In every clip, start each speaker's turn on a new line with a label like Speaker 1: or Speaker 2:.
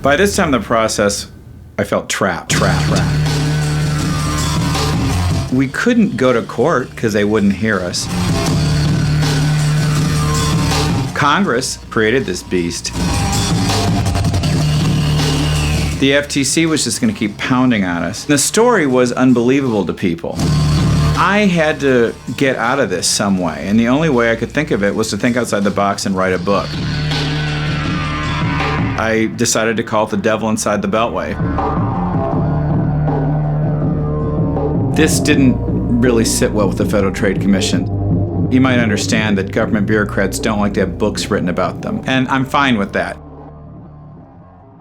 Speaker 1: By this time in the process, I felt trapped. We couldn't go to court because they wouldn't hear us. Congress created this beast. The FTC was just going to keep pounding on us. The story was unbelievable to people. I had to get out of this some way, and the only way I could think of it was to think outside the box and write a book. I decided to call it The Devil Inside the Beltway. This didn't really sit well with the Federal Trade Commission. You might understand that government bureaucrats don't like to have books written about them, and I'm fine with that.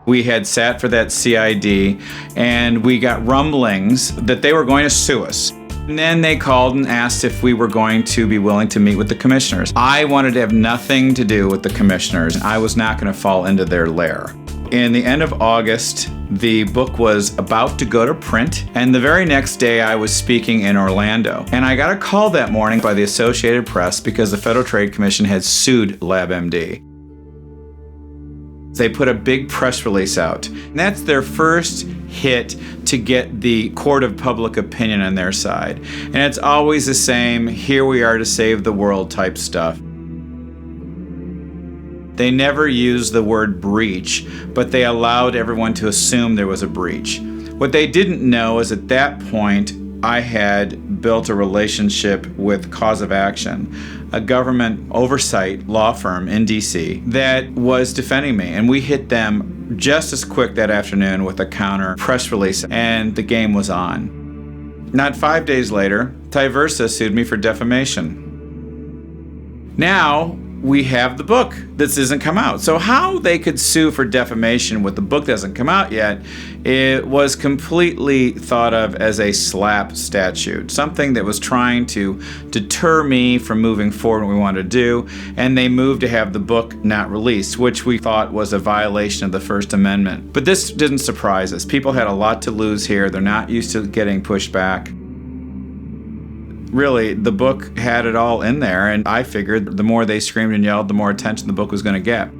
Speaker 1: We had sat for that CID, and we got rumblings that they were going to sue us. And then they called and asked if we were going to be willing to meet with the commissioners. I wanted to have nothing to do with the commissioners. I was not going to fall into their lair. In the end of August, the book was about to go to print, and the very next day I was speaking in Orlando. And I got a call that morning by the Associated Press because the Federal Trade Commission had sued LabMD. They put a big press release out. And that's their first hit to get the court of public opinion on their side. And it's always the same, here we are to save the world type stuff. They never used the word breach, but they allowed everyone to assume there was a breach. What they didn't know is at that point, I had built a relationship with Cause of Action, a government oversight law firm in DC that was defending me. And we hit them just as quick that afternoon with a counter press release, and the game was on. Not 5 days later, Tyversa sued me for defamation. Now, we have the book that hasn't come out. So how they could sue for defamation with the book that hasn't come out yet, it was completely thought of as a SLAPP statute, something that was trying to deter me from moving forward what we wanted to do, and they moved to have the book not released, which we thought was a violation of the First Amendment. But this didn't surprise us. People had a lot to lose here. They're not used to getting pushed back. Really, the book had it all in there, and I figured the more they screamed and yelled, the more attention the book was going to get.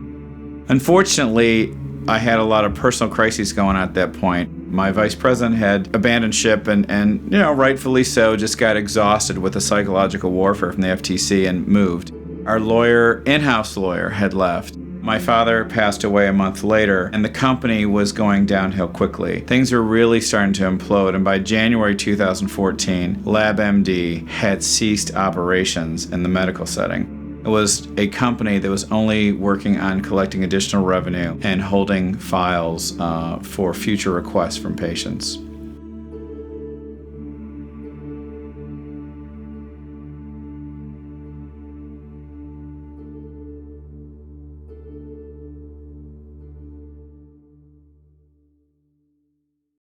Speaker 1: Unfortunately, I had a lot of personal crises going on at that point. My vice president had abandoned ship and rightfully so, just got exhausted with the psychological warfare from the FTC and moved. Our lawyer, in-house lawyer, had left. My father passed away a month later, and the company was going downhill quickly. Things were really starting to implode, and by January 2014, LabMD had ceased operations in the medical setting. It was a company that was only working on collecting additional revenue and holding files for future requests from patients.